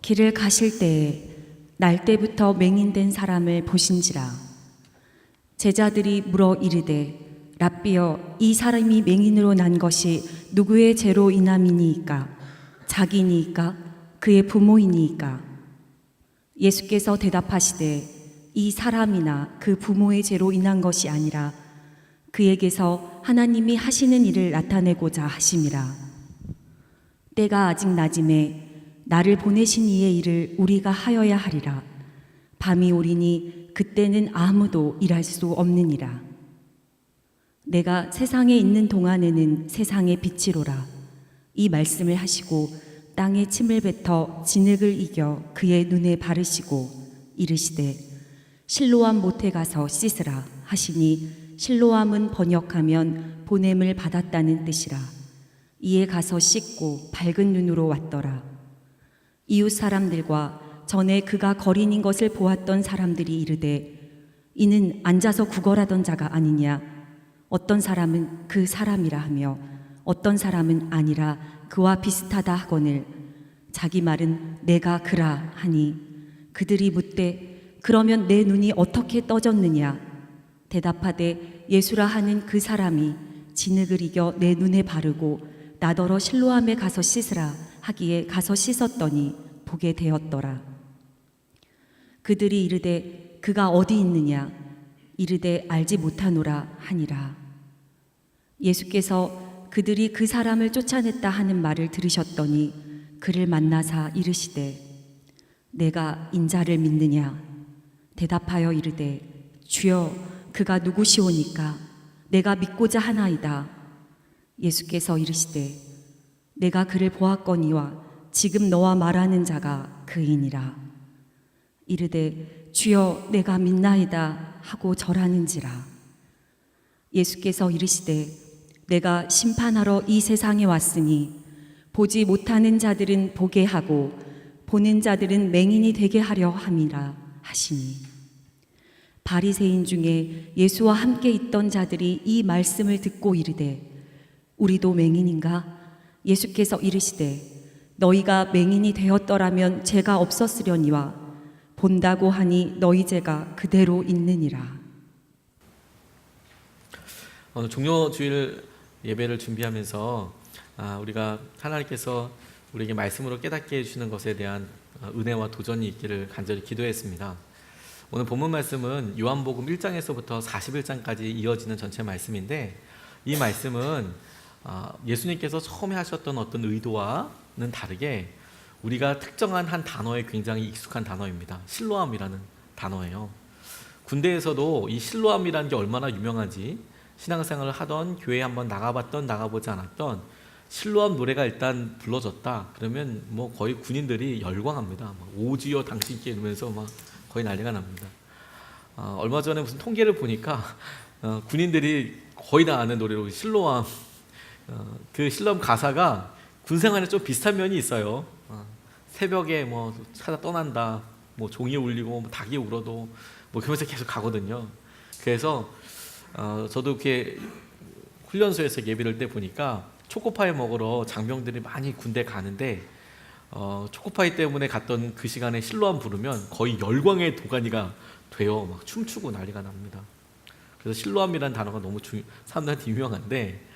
길을 가실 때에 날 때부터 맹인된 사람을 보신지라. 제자들이 물어 이르되 랍비여, 이 사람이 맹인으로 난 것이 누구의 죄로 인함이니이까? 자기니이까? 그의 부모이니이까? 예수께서 대답하시되 이 사람이나 그 부모의 죄로 인한 것이 아니라 그에게서 하나님이 하시는 일을 나타내고자 하심이라. 때가 아직 낮음에 나를 보내신 이의 일을 우리가 하여야 하리라. 밤이 오리니 그때는 아무도 일할 수 없느니라. 내가 세상에 있는 동안에는 세상의 빛이로라. 이 말씀을 하시고 땅에 침을 뱉어 진흙을 이겨 그의 눈에 바르시고 이르시되 실로암 못에 가서 씻으라 하시니, 실로암은 번역하면 보냄을 받았다는 뜻이라. 이에 가서 씻고 밝은 눈으로 왔더라. 이웃 사람들과 전에 그가 거린인 것을 보았던 사람들이 이르되 이는 앉아서 구걸하던 자가 아니냐? 어떤 사람은 그 사람이라 하며 어떤 사람은 아니라 그와 비슷하다 하거늘 자기 말은 내가 그라 하니, 그들이 묻되 그러면 내 눈이 어떻게 떠졌느냐? 대답하되 예수라 하는 그 사람이 진흙을 이겨 내 눈에 바르고 나더러 실로암에 가서 씻으라 하기에 가서 씻었더니 보게 되었더라. 그들이 이르되 그가 어디 있느냐? 이르되 알지 못하노라 하니라. 예수께서 그들이 그 사람을 쫓아냈다 하는 말을 들으셨더니 그를 만나사 이르시되 내가 인자를 믿느냐? 대답하여 이르되 주여, 그가 누구시오니까? 내가 믿고자 하나이다. 예수께서 이르시되 내가 그를 보았거니와 지금 너와 말하는 자가 그이니라. 이르되 주여, 내가 믿나이다 하고 절하는지라. 예수께서 이르시되 내가 심판하러 이 세상에 왔으니 보지 못하는 자들은 보게 하고 보는 자들은 맹인이 되게 하려 함이라 하시니, 바리새인 중에 예수와 함께 있던 자들이 이 말씀을 듣고 이르되 우리도 맹인인가? 예수께서 이르시되 너희가 맹인이 되었더라면 죄가 없었으려니와 본다고 하니 너희 죄가 그대로 있느니라. 오늘 종료주일 예배를 준비하면서 우리가 하나님께서 우리에게 말씀으로 깨닫게 해주시는 것에 대한 은혜와 도전이 있기를 간절히 기도했습니다. 오늘 본문 말씀은 요한복음 1장에서부터 41장까지 이어지는 전체 말씀인데, 이 말씀은 예수님께서 처음에 하셨던 어떤 의도와는 다르게 우리가 특정한 한 단어에 굉장히 익숙한 단어입니다. 실로암이라는 단어예요. 군대에서도 이 실로암이라는 게 얼마나 유명한지, 신앙생활을 하던, 교회에 한번 나가봤던 나가보지 않았던, 실로암 노래가 일단 불러졌다 그러면 뭐 거의 군인들이 열광합니다. 막 오지요 당신께 이러면서 막 거의 난리가 납니다. 얼마 전에 무슨 통계를 보니까 군인들이 거의 다 아는 노래로 실로암, 그 실로암 가사가 군생활에 좀 비슷한 면이 있어요. 새벽에 뭐 찾아 떠난다, 뭐 종이 울리고 뭐 닭이 울어도 뭐 그러면서 계속 가거든요. 그래서 저도 이렇게 훈련소에서 예비를 때 보니까 초코파이 먹으러 장병들이 많이 군대 가는데 초코파이 때문에 갔던 그 시간에 실로암 부르면 거의 열광의 도가니가 돼요. 막 춤추고 난리가 납니다. 그래서 실로암이라는 단어가 너무 사람들한테 유명한데,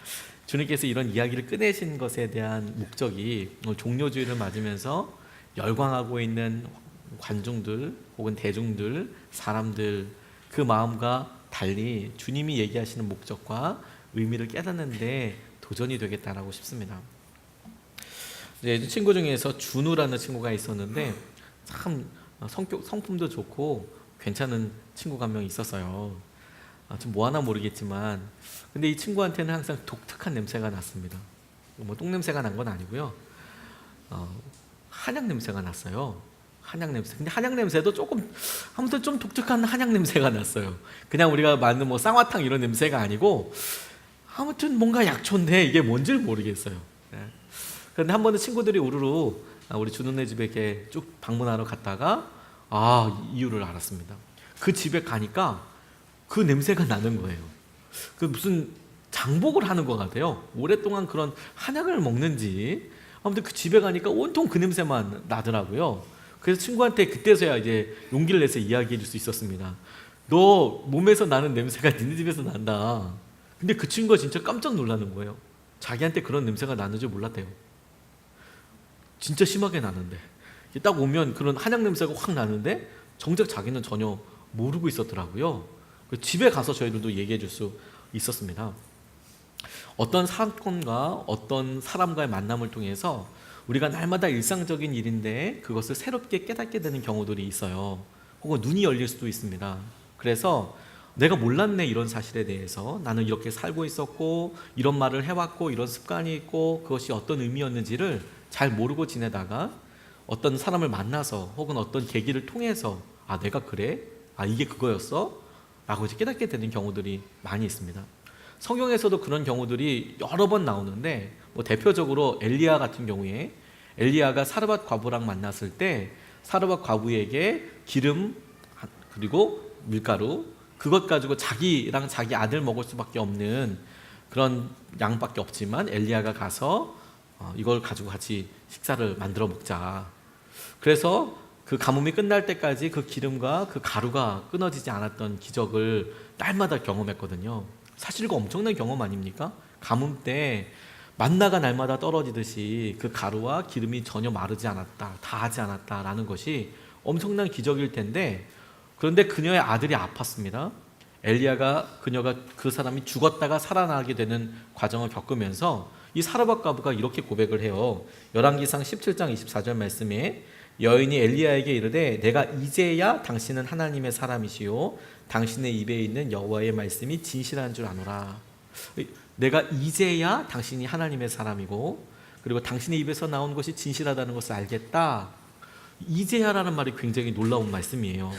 주님께서 이런 이야기를 꺼내신 것에 대한 목적이 오늘 종료주일을 맞으면서 열광하고 있는 관중들 혹은 대중들, 사람들, 그 마음과 달리 주님이 얘기하시는 목적과 의미를 깨닫는데 도전이 되겠다라고 싶습니다. 친구 중에서 준우라는 친구가 있었는데 참 성품도 좋고 괜찮은 친구가 한 명 있었어요. 좀 뭐 하나 모르겠지만 근데 이 친구한테는 항상 독특한 냄새가 났습니다. 뭐 똥냄새가 난 건 아니고요. 한약 냄새가 났어요. 한약 냄새. 근데 한약 냄새도 조금 아무튼 좀 독특한 한약 냄새가 났어요. 그냥 우리가 만든 뭐 쌍화탕 이런 냄새가 아니고 아무튼 뭔가 약초인데 이게 뭔지를 모르겠어요. 그런데 한 번은 친구들이 우르르 우리 준우네 집에 이렇게 쭉 방문하러 갔다가 이유를 알았습니다. 그 집에 가니까 그 냄새가 나는 거예요. 그 무슨 장복을 하는 것 같아요. 오랫동안 그런 한약을 먹는지 아무튼 그 집에 가니까 온통 그 냄새만 나더라고요. 그래서 친구한테 그때서야 이제 용기를 내서 이야기해 줄 수 있었습니다. 너 몸에서 나는 냄새가 니네 집에서 난다. 근데 그 친구가 진짜 깜짝 놀라는 거예요. 자기한테 그런 냄새가 나는 줄 몰랐대요. 진짜 심하게 나는데 딱 오면 그런 한약 냄새가 확 나는데 정작 자기는 전혀 모르고 있었더라고요. 집에 가서 저희들도 얘기해 줄 수 있었습니다. 어떤 사건과 어떤 사람과의 만남을 통해서 우리가 날마다 일상적인 일인데 그것을 새롭게 깨닫게 되는 경우들이 있어요. 혹은 눈이 열릴 수도 있습니다. 그래서 내가 몰랐네, 이런 사실에 대해서. 나는 이렇게 살고 있었고 이런 말을 해왔고 이런 습관이 있고 그것이 어떤 의미였는지를 잘 모르고 지내다가 어떤 사람을 만나서 혹은 어떤 계기를 통해서 아, 내가 그래? 아, 이게 그거였어? 라고 이제 깨닫게 되는 경우들이 많이 있습니다. 성경에서도 그런 경우들이 여러 번 나오는데 뭐 대표적으로 엘리야 같은 경우에 엘리야가 사르밧 과부랑 만났을 때 사르밧 과부에게 기름 그리고 밀가루 그것 가지고 자기랑 자기 아들 먹을 수밖에 없는 그런 양밖에 없지만 엘리야가 가서 이걸 가지고 같이 식사를 만들어 먹자. 그래서 그 가뭄이 끝날 때까지 그 기름과 그 가루가 끊어지지 않았던 기적을 날마다 경험했거든요. 사실 그 엄청난 경험 아닙니까? 가뭄 때 만나가 날마다 떨어지듯이 그 가루와 기름이 전혀 마르지 않았다, 다하지 않았다라는 것이 엄청난 기적일 텐데, 그런데 그녀의 아들이 아팠습니다. 엘리야가 그녀가 그 사람이 죽었다가 살아나게 되는 과정을 겪으면서 이 사르밧 과부가 이렇게 고백을 해요. 열왕기상 17장 24절 말씀에 여인이 엘리야에게 이르되 내가 이제야 당신은 하나님의 사람이시요 당신의 입에 있는 여호와의 말씀이 진실한 줄 아노라. 내가 이제야 당신이 하나님의 사람이고 그리고 당신의 입에서 나온 것이 진실하다는 것을 알겠다. 이제야라는 말이 굉장히 놀라운 말씀이에요.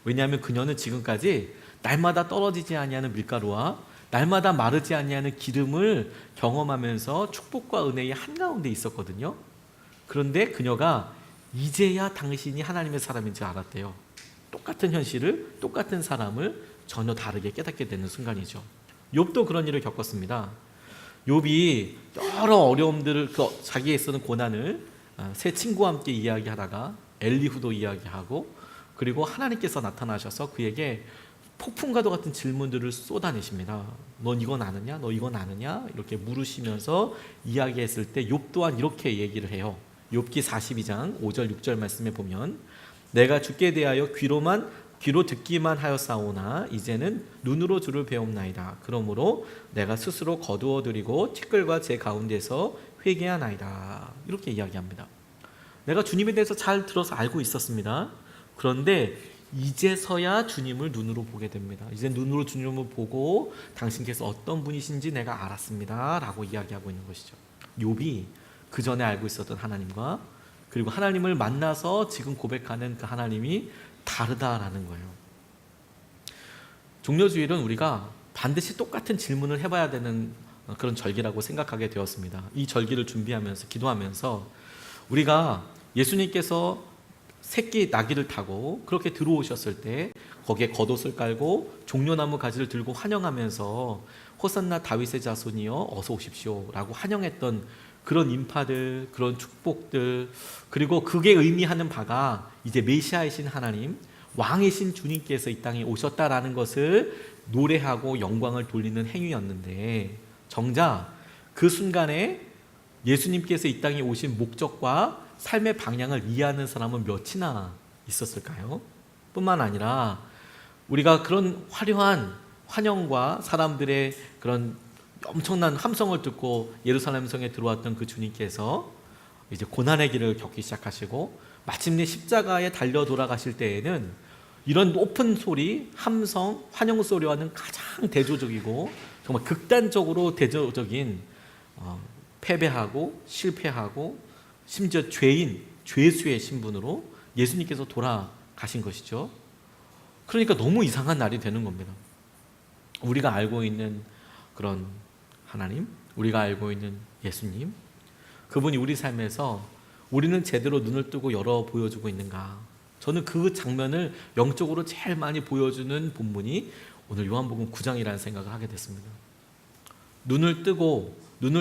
왜냐하면 그녀는 지금까지 날마다 떨어지지 아니하는 밀가루와 날마다 마르지 아니하는 기름을 경험하면서 축복과 은혜의 한가운데 있었거든요. 그런데 그녀가 이제야 당신이 하나님의 사람인 줄 알았대요. 똑같은 현실을, 똑같은 사람을 전혀 다르게 깨닫게 되는 순간이죠. 욥도 그런 일을 겪었습니다. 욥이 여러 어려움들을, 자기에 쓰는 고난을 세 친구와 함께 이야기하다가 엘리후도 이야기하고 그리고 하나님께서 나타나셔서 그에게 폭풍과도 같은 질문들을 쏟아내십니다. 넌 이건 아느냐? 너 이건 아느냐? 이렇게 물으시면서 이야기했을 때 욥 또한 이렇게 얘기를 해요. 욥기 42장 5절 6절 말씀에 보면 내가 주께 대하여 귀로 듣기만 하였사오나 이제는 눈으로 주를 배움나이다. 그러므로 내가 스스로 거두어 드리고 티끌과 제 가운데서 회개하나이다. 이렇게 이야기합니다. 내가 주님에 대해서 잘 들어서 알고 있었습니다. 그런데 이제서야 주님을 눈으로 보게 됩니다. 이제 눈으로 주님을 보고 당신께서 어떤 분이신지 내가 알았습니다. 라고 이야기하고 있는 것이죠. 욥이 그 전에 알고 있었던 하나님과 그리고 하나님을 만나서 지금 고백하는 그 하나님이 다르다라는 거예요. 종려주일은 우리가 반드시 똑같은 질문을 해봐야 되는 그런 절기라고 생각하게 되었습니다. 이 절기를 준비하면서 기도하면서 우리가 예수님께서 새끼 나귀를 타고 그렇게 들어오셨을 때 거기에 겉옷을 깔고 종려나무 가지를 들고 환영하면서 호산나 다윗의 자손이여 어서 오십시오 라고 환영했던 그런 인파들, 그런 축복들, 그리고 그게 의미하는 바가 이제 메시아이신 하나님, 왕이신 주님께서 이 땅에 오셨다라는 것을 노래하고 영광을 돌리는 행위였는데 정작 그 순간에 예수님께서 이 땅에 오신 목적과 삶의 방향을 이해하는 사람은 몇이나 있었을까요? 뿐만 아니라 우리가 그런 화려한 환영과 사람들의 그런 엄청난 함성을 듣고 예루살렘 성에 들어왔던 그 주님께서 이제 고난의 길을 겪기 시작하시고 마침내 십자가에 달려 돌아가실 때에는 이런 높은 소리, 함성, 환영 소리와는 가장 대조적이고 정말 극단적으로 대조적인 패배하고 실패하고 심지어 죄수의 신분으로 예수님께서 돌아가신 것이죠. 그러니까 너무 이상한 날이 되는 겁니다. 우리가 알고 있는 그런 하나님, 우리가 알고 있는 예수님, 그분이 우리 삶에서 우리는 제대로 눈을 뜨고 열어 보여주고 있는가? 저는 그 장면을 영적으로 제일 많이 보여주는 본문이 오늘 요한복음 9장이라는 생각을 하게 됐습니다. 눈을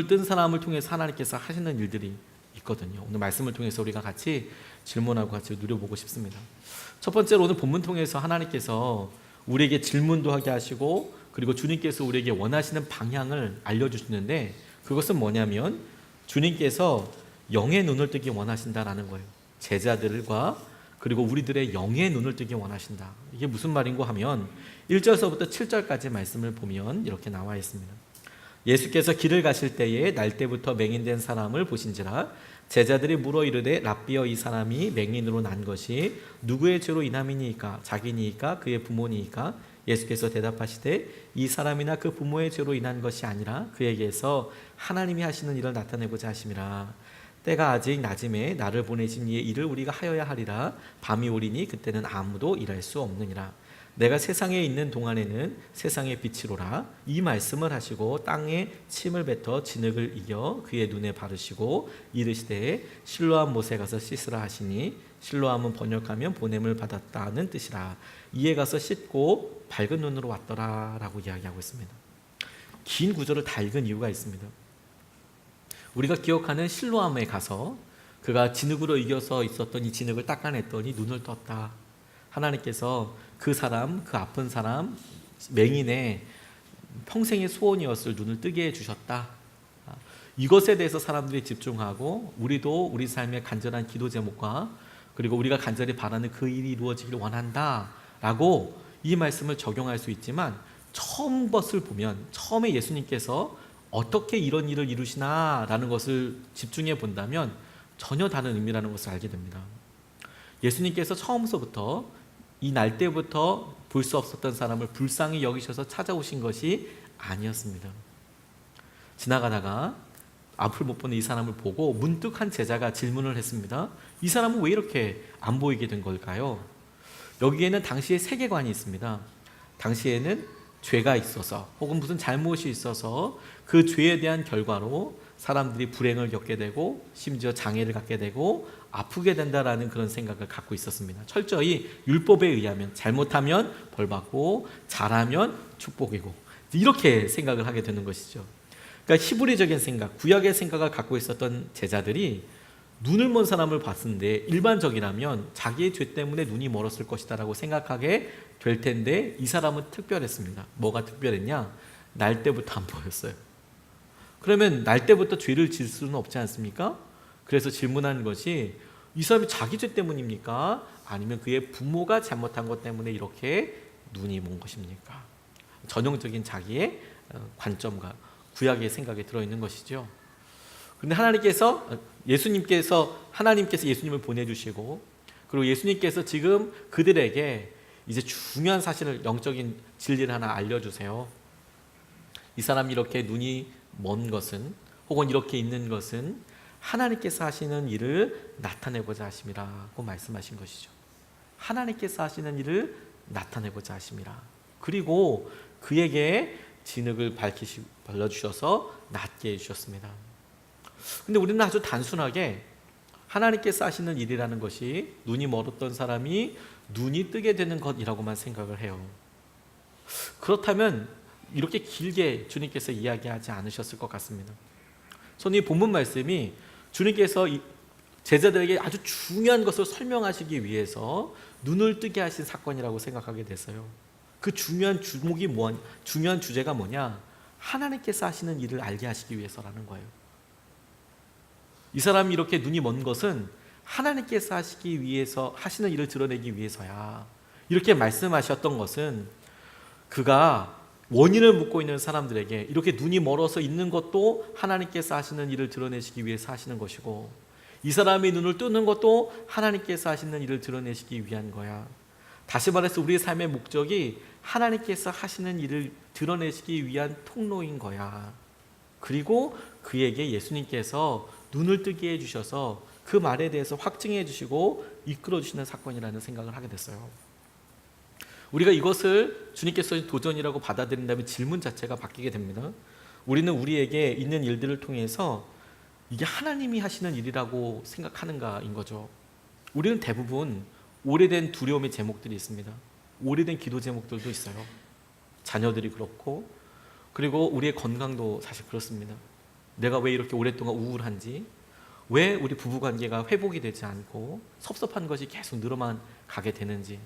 뜬 사람을 통해서 하나님께서 하시는 일들이 있거든요. 오늘 말씀을 통해서 우리가 같이 질문하고 같이 누려보고 싶습니다. 첫 번째로 오늘 본문 통해서 하나님께서 우리에게 질문도 하게 하시고 그리고 주님께서 우리에게 원하시는 방향을 알려주시는데 그것은 뭐냐면 주님께서 영의 눈을 뜨기 원하신다라는 거예요. 제자들과 그리고 우리들의 영의 눈을 뜨기 원하신다. 이게 무슨 말인고 하면 1절서부터 7절까지 말씀을 보면 이렇게 나와 있습니다. 예수께서 길을 가실 때에 날때부터 맹인된 사람을 보신지라 제자들이 물어 이르되 랍비여 이 사람이 맹인으로 난 것이 누구의 죄로 인함이니까 자기니까 그의 부모니까 예수께서 대답하시되 이 사람이나 그 부모의 죄로 인한 것이 아니라 그에게서 하나님이 하시는 일을 나타내고자 하심이라. 때가 아직 낮음에 나를 보내신 이의 일을 우리가 하여야 하리라. 밤이 오리니 그때는 아무도 일할 수 없느니라. 내가 세상에 있는 동안에는 세상의 빛이로라. 이 말씀을 하시고 땅에 침을 뱉어 진흙을 이겨 그의 눈에 바르시고 이르시되 실로암 못에 가서 씻으라 하시니 실로암은 번역하면 보냄을 받았다는 뜻이라. 이에 가서 씻고 밝은 눈으로 왔더라 라고 이야기하고 있습니다. 긴 구절을 다 읽은 이유가 있습니다. 우리가 기억하는 실로암에 가서 그가 진흙으로 이겨서 있었던 이 진흙을 닦아냈더니 눈을 떴다. 하나님께서 그 사람, 그 아픈 사람, 맹인의 평생의 소원이었을 눈을 뜨게 해주셨다. 이것에 대해서 사람들이 집중하고 우리도 우리 삶의 간절한 기도 제목과 그리고 우리가 간절히 바라는 그 일이 이루어지기를 원한다 라고 이 말씀을 적용할 수 있지만 처음 것을 보면 처음에 예수님께서 어떻게 이런 일을 이루시나 라는 것을 집중해 본다면 전혀 다른 의미라는 것을 알게 됩니다. 예수님께서 처음서부터 이 날 때부터 볼 수 없었던 사람을 불쌍히 여기셔서 찾아오신 것이 아니었습니다. 지나가다가 앞을 못 보는 이 사람을 보고 문득 한 제자가 질문을 했습니다. 이 사람은 왜 이렇게 안 보이게 된 걸까요? 여기에는 당시의 세계관이 있습니다. 당시에는 죄가 있어서 혹은 무슨 잘못이 있어서 그 죄에 대한 결과로 사람들이 불행을 겪게 되고 심지어 장애를 갖게 되고 아프게 된다라는 그런 생각을 갖고 있었습니다. 철저히 율법에 의하면 잘못하면 벌받고 잘하면 축복이고 이렇게 생각을 하게 되는 것이죠. 그러니까 히브리적인 생각, 구약의 생각을 갖고 있었던 제자들이 눈을 먼 사람을 봤는데 일반적이라면 자기의 죄 때문에 눈이 멀었을 것이다라고 생각하게 될 텐데 이 사람은 특별했습니다. 뭐가 특별했냐? 날 때부터 안 보였어요. 그러면 날 때부터 죄를 지을 수는 없지 않습니까? 그래서 질문하는 것이 이 사람이 자기 죄 때문입니까? 아니면 그의 부모가 잘못한 것 때문에 이렇게 눈이 먼 것입니까? 전형적인 자기의 관점과 구약의 생각이 들어있는 것이죠. 그런데 하나님께서 예수님을 보내주시고 그리고 예수님께서 지금 그들에게 이제 중요한 사실을 영적인 진리를 하나 알려주세요. 이 사람이 이렇게 눈이 먼 것은 혹은 이렇게 있는 것은 하나님께서 하시는 일을 나타내고자 하심이라고 말씀하신 것이죠. 하나님께서 하시는 일을 나타내고자 하심이라. 그리고 그에게 진흙을 발라주셔서 낫게 해주셨습니다. 근데 우리는 아주 단순하게 하나님께서 하시는 일이라는 것이 눈이 멀었던 사람이 눈이 뜨게 되는 것이라고만 생각을 해요. 그렇다면 이렇게 길게 주님께서 이야기하지 않으셨을 것 같습니다. 저는 이 본문 말씀이 주님께서 제자들에게 아주 중요한 것을 설명하시기 위해서 눈을 뜨게 하신 사건이라고 생각하게 됐어요. 그 중요한 중요한 주제가 뭐냐? 하나님께서 하시는 일을 알게 하시기 위해서라는 거예요. 이 사람이 이렇게 눈이 먼 것은 하나님께서 하시기 위해서 하시는 일을 드러내기 위해서야. 이렇게 말씀하셨던 것은 그가 원인을 묻고 있는 사람들에게 이렇게 눈이 멀어서 있는 것도 하나님께서 하시는 일을 드러내시기 위해서 하시는 것이고 이 사람이 눈을 뜨는 것도 하나님께서 하시는 일을 드러내시기 위한 거야. 다시 말해서 우리의 삶의 목적이 하나님께서 하시는 일을 드러내시기 위한 통로인 거야. 그리고 그에게 예수님께서 눈을 뜨게 해주셔서 그 말에 대해서 확증해 주시고 이끌어 주시는 사건이라는 생각을 하게 됐어요. 우리가 이것을 주님께서 도전이라고 받아들인다면 질문 자체가 바뀌게 됩니다. 우리는 우리에게 있는 일들을 통해서 이게 하나님이 하시는 일이라고 생각하는가인 거죠. 우리는 대부분 오래된 두려움의 제목들이 있습니다. 오래된 기도 제목들도 있어요. 자녀들이 그렇고 그리고 우리의 건강도 사실 그렇습니다. 내가 왜 이렇게 오랫동안 우울한지 왜 우리 부부관계가 회복이 되지 않고 섭섭한 것이 계속 늘어만 가게 되는지,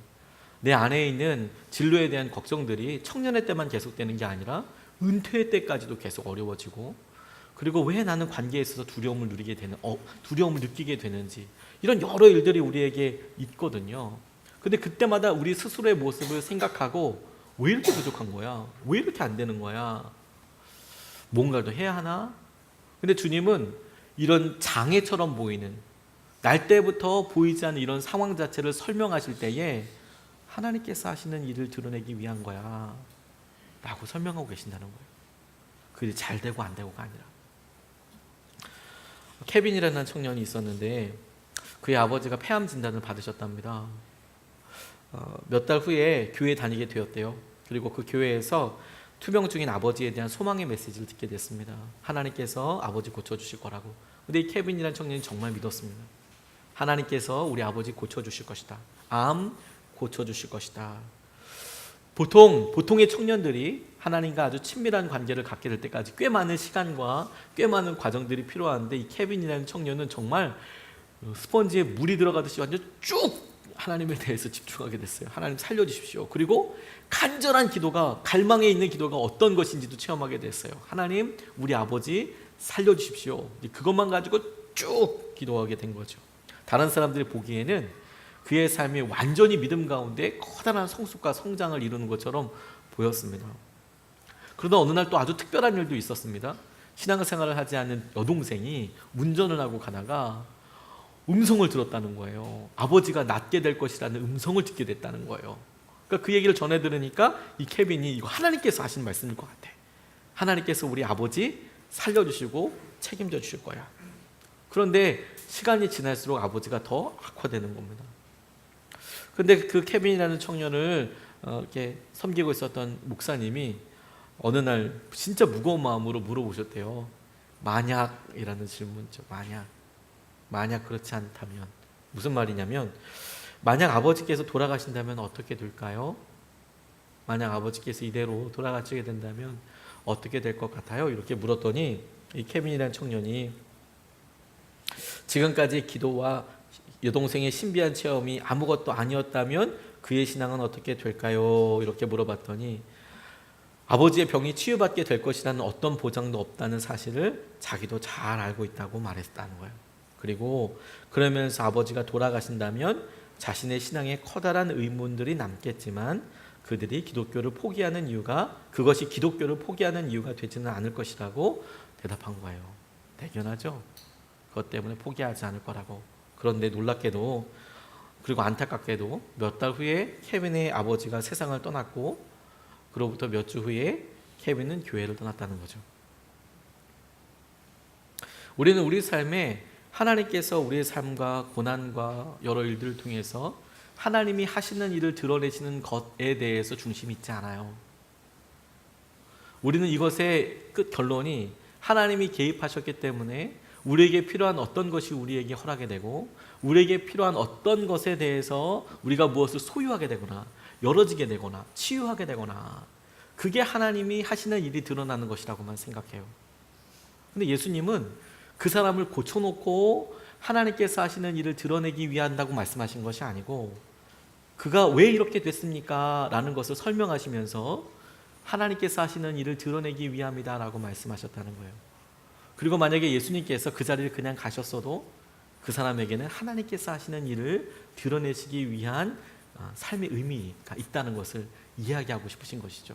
내 안에 있는 진로에 대한 걱정들이 청년의 때만 계속되는 게 아니라 은퇴의 때까지도 계속 어려워지고, 그리고 왜 나는 관계에 있어서 두려움을 느끼게 되는지, 이런 여러 일들이 우리에게 있거든요. 근데 그때마다 우리 스스로의 모습을 생각하고, 왜 이렇게 부족한 거야? 왜 이렇게 안 되는 거야? 뭔가를 더 해야 하나? 근데 주님은 이런 장애처럼 보이는, 날 때부터 보이지 않는 이런 상황 자체를 설명하실 때에 하나님께서 하시는 일을 드러내기 위한 거야 라고 설명하고 계신다는 거예요. 그게 잘 되고 안 되고가 아니라. 케빈이라는 청년이 있었는데 그의 아버지가 폐암 진단을 받으셨답니다. 몇 달 후에 교회에 다니게 되었대요. 그리고 그 교회에서 투병 중인 아버지에 대한 소망의 메시지를 듣게 됐습니다. 하나님께서 아버지 고쳐주실 거라고. 근데 이 케빈이라는 청년이 정말 믿었습니다. 하나님께서 우리 아버지 고쳐주실 것이다. 암 고쳐주실 것이다. 보통의 청년들이 하나님과 아주 친밀한 관계를 갖게 될 때까지 꽤 많은 시간과 꽤 많은 과정들이 필요한데, 이 케빈이라는 청년은 정말 스펀지에 물이 들어가듯이 완전 쭉 하나님에 대해서 집중하게 됐어요. 하나님 살려주십시오. 그리고 간절한 기도가, 갈망에 있는 기도가 어떤 것인지도 체험하게 됐어요. 하나님, 우리 아버지 살려주십시오. 그것만 가지고 쭉 기도하게 된 거죠. 다른 사람들이 보기에는 그의 삶이 완전히 믿음 가운데 커다란 성숙과 성장을 이루는 것처럼 보였습니다. 그러다 어느 날 또 아주 특별한 일도 있었습니다. 신앙생활을 하지 않는 여동생이 운전을 하고 가다가 음성을 들었다는 거예요. 아버지가 낫게 될 것이라는 음성을 듣게 됐다는 거예요. 그러니까 그 얘기를 전해 들으니까 이 케빈이 이거 하나님께서 하신 말씀일 것 같아. 하나님께서 우리 아버지 살려주시고 책임져 주실 거야. 그런데 시간이 지날수록 아버지가 더 악화되는 겁니다. 근데 그 케빈이라는 청년을 이렇게 섬기고 있었던 목사님이 어느 날 진짜 무거운 마음으로 물어보셨대요. 만약이라는 질문이죠. 만약 그렇지 않다면, 무슨 말이냐면, 만약 아버지께서 돌아가신다면 어떻게 될까요? 만약 아버지께서 이대로 돌아가시게 된다면 어떻게 될 것 같아요? 이렇게 물었더니 이 케빈이라는 청년이 지금까지 기도와 여동생의 신비한 체험이 아무것도 아니었다면 그의 신앙은 어떻게 될까요? 이렇게 물어봤더니 아버지의 병이 치유받게 될 것이라는 어떤 보장도 없다는 사실을 자기도 잘 알고 있다고 말했다는 거예요. 그리고 그러면서 아버지가 돌아가신다면 자신의 신앙에 커다란 의문들이 남겠지만 그것이 기독교를 포기하는 이유가 되지는 않을 것이라고 대답한 거예요. 대견하죠? 그것 때문에 포기하지 않을 거라고. 그런데 놀랍게도, 그리고 안타깝게도 몇 달 후에 케빈의 아버지가 세상을 떠났고, 그로부터 몇 주 후에 케빈은 교회를 떠났다는 거죠. 우리는 우리 삶에 하나님께서 우리의 삶과 고난과 여러 일들을 통해서 하나님이 하시는 일을 드러내시는 것에 대해서 중심이 있지 않아요. 우리는 이것의 끝 결론이 하나님이 개입하셨기 때문에 우리에게 필요한 어떤 것이 우리에게 허락이 되고, 우리에게 필요한 어떤 것에 대해서 우리가 무엇을 소유하게 되거나 열어지게 되거나 치유하게 되거나, 그게 하나님이 하시는 일이 드러나는 것이라고만 생각해요. 근데 예수님은 그 사람을 고쳐놓고 하나님께서 하시는 일을 드러내기 위한다고 말씀하신 것이 아니고, 그가 왜 이렇게 됐습니까? 라는 것을 설명하시면서 하나님께서 하시는 일을 드러내기 위함이다 라고 말씀하셨다는 거예요. 그리고 만약에 예수님께서 그 자리를 그냥 가셨어도 그 사람에게는 하나님께서 하시는 일을 드러내시기 위한 삶의 의미가 있다는 것을 이야기하고 싶으신 것이죠.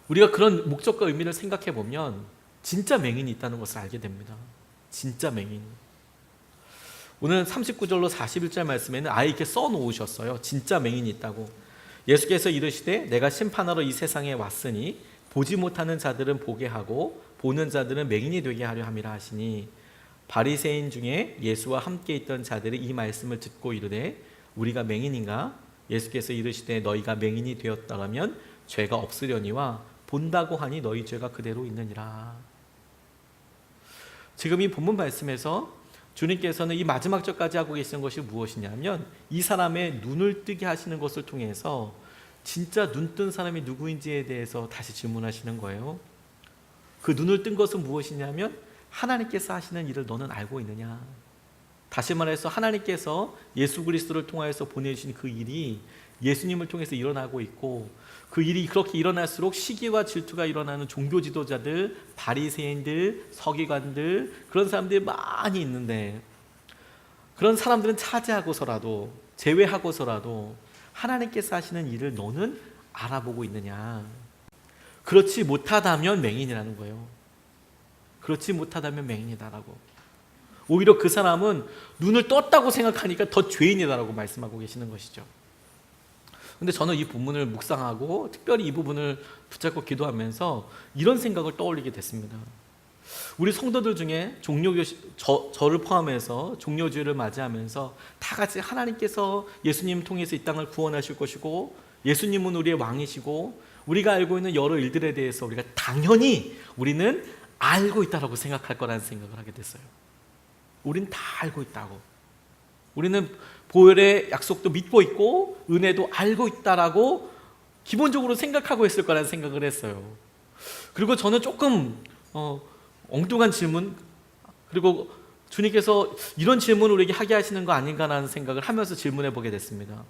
우리가 그런 목적과 의미를 생각해 보면 진짜 맹인이 있다는 것을 알게 됩니다. 진짜 맹인. 오늘 39절로 41절 말씀에는 아예 이렇게 써놓으셨어요. 진짜 맹인이 있다고. 예수께서 이르시되 내가 심판하러 이 세상에 왔으니 보지 못하는 자들은 보게 하고 보는 자들은 맹인이 되게 하려 함이라 하시니, 바리새인 중에 예수와 함께 있던 자들이 이 말씀을 듣고 이르되 우리가 맹인인가? 예수께서 이르시되 너희가 맹인이 되었다면 죄가 없으려니와 본다고 하니 너희 죄가 그대로 있느니라. 지금 이 본문 말씀에서 주님께서는 이 마지막 절까지 하고 계시는 것이 무엇이냐면, 이 사람의 눈을 뜨게 하시는 것을 통해서 진짜 눈 뜬 사람이 누구인지에 대해서 다시 질문하시는 거예요. 그 눈을 뜬 것은 무엇이냐면 하나님께서 하시는 일을 너는 알고 있느냐? 다시 말해서 하나님께서 예수 그리스도를 통하여서 보내주신 그 일이 예수님을 통해서 일어나고 있고, 그 일이 그렇게 일어날수록 시기와 질투가 일어나는 종교 지도자들, 바리새인들, 서기관들, 그런 사람들이 많이 있는데, 그런 사람들은 차지하고서라도, 제외하고서라도 하나님께서 하시는 일을 너는 알아보고 있느냐? 그렇지 못하다면 맹인이라는 거예요. 그렇지 못하다면 맹인이다라고. 오히려 그 사람은 눈을 떴다고 생각하니까 더 죄인이다라고 말씀하고 계시는 것이죠. 근데 저는 이 본문을 묵상하고 특별히 이 부분을 붙잡고 기도하면서 이런 생각을 떠올리게 됐습니다. 우리 성도들 중에 저를 포함해서 종료주일을 맞이하면서 다 같이 하나님께서 예수님 통해서 이 땅을 구원하실 것이고, 예수님은 우리의 왕이시고, 우리가 알고 있는 여러 일들에 대해서 우리가 당연히 우리는 알고 있다라고 생각할 거라는 생각을 하게 됐어요. 우리는 다 알고 있다고. 우리는 보혈의 약속도 믿고 있고 은혜도 알고 있다라고 기본적으로 생각하고 있을 거라는 생각을 했어요. 그리고 저는 조금 엉뚱한 질문, 그리고 주님께서 이런 질문을 우리에게 하게 하시는 거 아닌가라는 생각을 하면서 질문해 보게 됐습니다.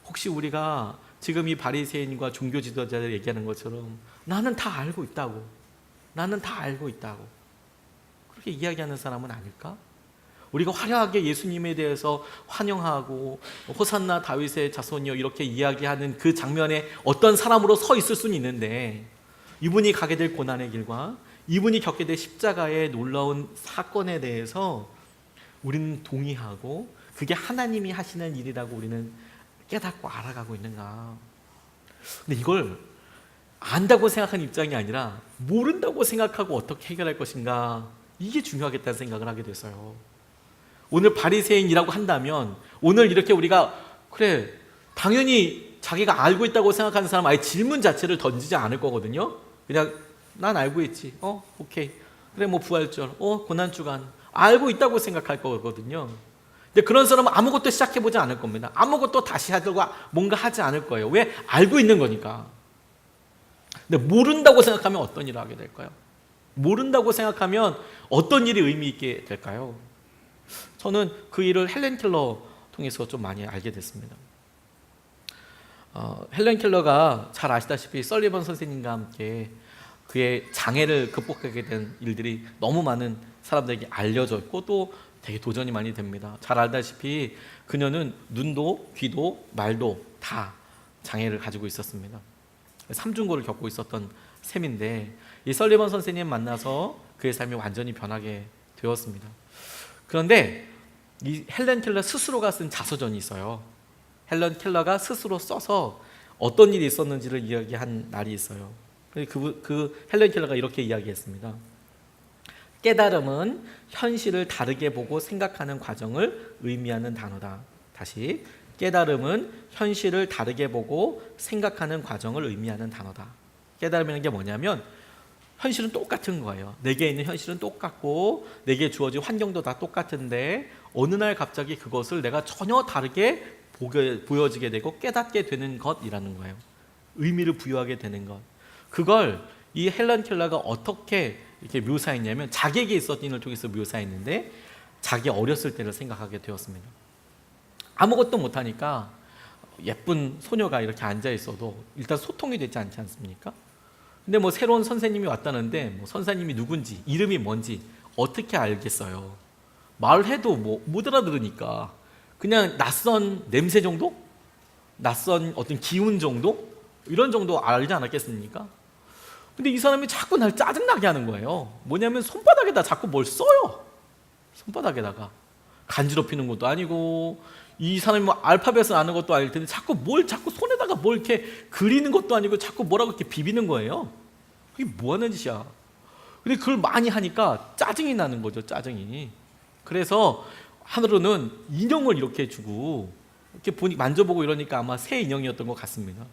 혹시 우리가 지금 이 바리새인과 종교 지도자들 얘기하는 것처럼 나는 다 알고 있다고, 나는 다 알고 있다고 그렇게 이야기하는 사람은 아닐까? 우리가 화려하게 예수님에 대해서 환영하고 호산나 다윗의 자손이여 이렇게 이야기하는 그 장면에 어떤 사람으로 서 있을 수는 있는데, 이분이 가게 될 고난의 길과 이분이 겪게 될 십자가의 놀라운 사건에 대해서 우리는 동의하고 그게 하나님이 하시는 일이라고 우리는 깨닫고 알아가고 있는가? 근데 이걸 안다고 생각하는 입장이 아니라 모른다고 생각하고 어떻게 해결할 것인가, 이게 중요하겠다는 생각을 하게 됐어요. 오늘 바리새인이라고 한다면 오늘 이렇게 우리가 그래 당연히 자기가 알고 있다고 생각하는 사람 아예 질문 자체를 던지지 않을 거거든요. 그냥 난 알고 있지, 오케이, 그래 뭐 부활절, 고난주간 알고 있다고 생각할 거거든요. 근데 그런 사람은 아무것도 시작해보지 않을 겁니다. 아무것도 다시 하려고 뭔가 하지 않을 거예요. 왜? 알고 있는 거니까. 근데 모른다고 생각하면 어떤 일을 하게 될까요? 모른다고 생각하면 어떤 일이 의미 있게 될까요? 저는 그 일을 헬렌 켈러 통해서 좀 많이 알게 됐습니다. 헬렌 켈러가 잘 아시다시피 설리번 선생님과 함께 그의 장애를 극복하게 된 일들이 너무 많은 사람들에게 알려져 있고 또 되게 도전이 많이 됩니다. 잘 알다시피 그녀는 눈도 귀도 말도 다 장애를 가지고 있었습니다. 삼중고를 겪고 있었던 셈인데, 이 설리번 선생님 만나서 그의 삶이 완전히 변하게 되었습니다. 그런데 이 헬렌 켈러 스스로가 쓴 자서전이 있어요. 헬렌 켈러가 스스로 써서 어떤 일이 있었는지를 이야기한 날이 있어요. 그 헬렌 켈러가 이렇게 이야기했습니다. 깨달음은 현실을 다르게 보고 생각하는 과정을 의미하는 단어다. 다시, 깨달음은 현실을 다르게 보고 생각하는 과정을 의미하는 단어다. 깨달음이라는 게 뭐냐면 현실은 똑같은 거예요. 내게 있는 현실은 똑같고 내게 주어진 환경도 다 똑같은데 어느 날 갑자기 그것을 내가 전혀 다르게 보여지게 되고 깨닫게 되는 것이라는 거예요. 의미를 부여하게 되는 것. 그걸 이 헬렌 켈러가 어떻게 이렇게 묘사했냐면 자기에게 있었던 일을 통해서 묘사했는데, 자기 어렸을 때를 생각하게 되었습니다. 아무것도 못하니까 예쁜 소녀가 이렇게 앉아 있어도 일단 소통이 되지 않지 않습니까? 근데 뭐 새로운 선생님이 왔다는데 뭐 선생님이 누군지 이름이 뭔지 어떻게 알겠어요? 말해도 뭐 못 알아들으니까 그냥 낯선 냄새 정도? 낯선 어떤 기운 정도? 이런 정도 알지 않았겠습니까? 근데 이 사람이 자꾸 날 짜증나게 하는 거예요. 뭐냐면 손바닥에다 자꾸 뭘 써요. 손바닥에다가 간지럽히는 것도 아니고, 이 사람이 뭐 알파벳을 아는 것도 아닐 텐데 자꾸 손에다가 뭘 이렇게 그리는 것도 아니고 자꾸 뭐라고 이렇게 비비는 거예요. 이게 뭐 하는 짓이야. 근데 그걸 많이 하니까 짜증이 나는 거죠. 짜증이. 그래서 하루는 인형을 이렇게 주고 이렇게 만져보고 이러니까 아마 새 인형이었던 것 같습니다.